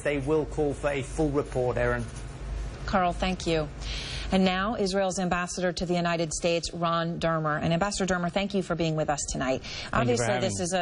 They will call for a full report, Erin. Carl, thank you. And now, Israel's ambassador to the United States, Ron Dermer. And Ambassador Dermer, thank you for being with us tonight. Obviously, this is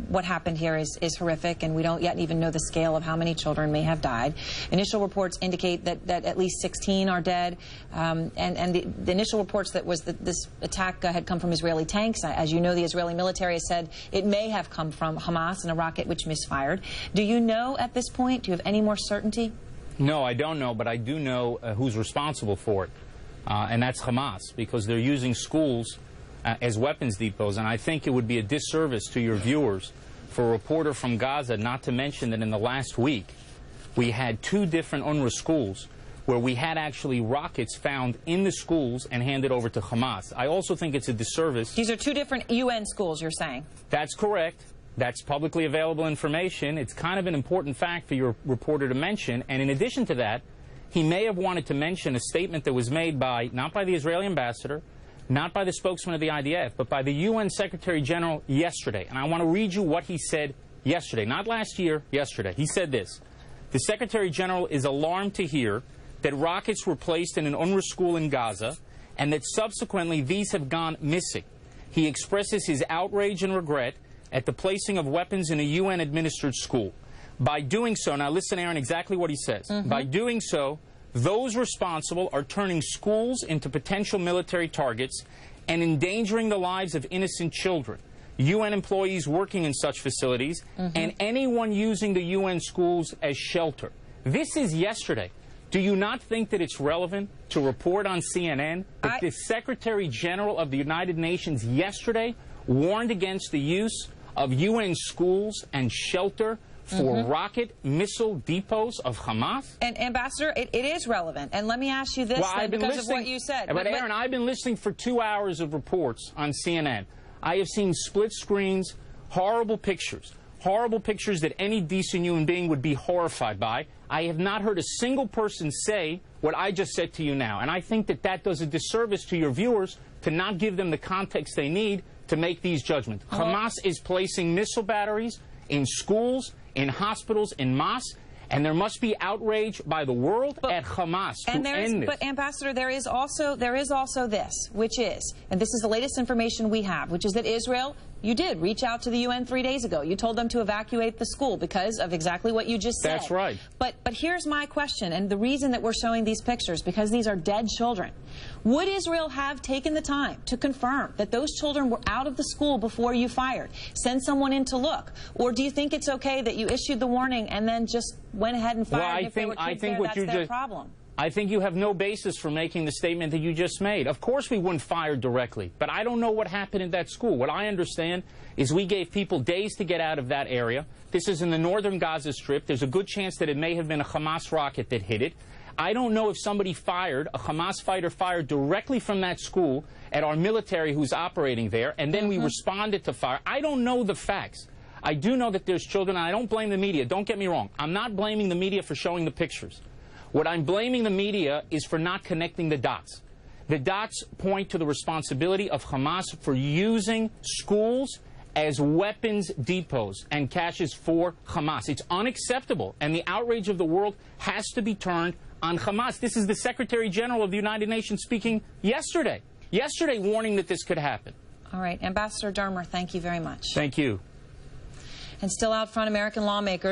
what happened here is horrific, and we don't yet even know the scale of how many children may have died. Initial reports indicate that at least 16 are dead, and the initial reports that this attack had come from Israeli tanks. As you know, the Israeli military has said it may have come from Hamas in a rocket which misfired. Do you know at this point? Do you have any more certainty? No, I don't know, but I do know who's responsible for it, and that's Hamas, because they're using schools as weapons depots, and I think it would be a disservice to your viewers for a reporter from Gaza not to mention that in the last week we had 2 different UNRWA schools where we had actually rockets found in the schools and handed over to Hamas. I also think it's a disservice. These are 2 different UN schools, you're saying? That's correct. That's publicly available information. It's kind of an important fact for your reporter to mention. And in addition to that, he may have wanted to mention a statement that was made not by the Israeli ambassador, not by the spokesman of the IDF, but by the UN Secretary General yesterday. And I want to read you what he said yesterday, not last year, yesterday. He said this: the Secretary General is alarmed to hear that rockets were placed in an UNRWA school in Gaza and that subsequently these have gone missing. He expresses his outrage and regret at the placing of weapons in a UN-administered school. By doing so, now listen, Aaron, exactly what he says. By doing so, those responsible are turning schools into potential military targets and endangering the lives of innocent children, UN employees working in such facilities, and anyone using the UN schools as shelter. This is yesterday. Do you not think that it's relevant to report on CNN that the Secretary General of the United Nations yesterday warned against the use of UN schools and shelter for rocket missile depots of Hamas? And Ambassador, it is relevant. And let me ask you this, because of what you said. But Aaron, I've been listening for 2 hours of reports on CNN. I have seen split screens, horrible pictures that any decent human being would be horrified by. I have not heard a single person say what I just said to you now. And I think that that does a disservice to your viewers to not give them the context they need to make these judgments. Hamas is placing missile batteries in schools, in hospitals, in mosques, and there must be outrage by the world at Hamas to end this. But Ambassador, there is also this, which is, and this is the latest information we have, which is that Israel, you did reach out to the UN 3 days ago. You told them to evacuate the school because of exactly what you just said. That's right. But here's my question, and the reason that we're showing these pictures, because these are dead children. Would Israel have taken the time to confirm that those children were out of the school before you fired? Send someone in to look? Or do you think it's okay that you issued the warning and then just went ahead and fired? Well, if there were kids there, that's their problem. I think you have no basis for making the statement that you just made. Of course we wouldn't fire directly, but I don't know what happened in that school. What I understand is we gave people days to get out of that area. This is in the northern Gaza Strip. There's a good chance that it may have been a Hamas rocket that hit it. I don't know if somebody fired, a Hamas fighter fired directly from that school at our military who's operating there, and then we responded to fire. I don't know the facts. I do know that there's children, and I don't blame the media. Don't get me wrong. I'm not blaming the media for showing the pictures. What I'm blaming the media is for not connecting the dots. The dots point to the responsibility of Hamas for using schools as weapons depots and caches for Hamas. It's unacceptable, and the outrage of the world has to be turned on Hamas. This is the Secretary General of the United Nations speaking yesterday, warning that this could happen. All right. Ambassador Dermer, thank you very much. Thank you. And still out front, American lawmakers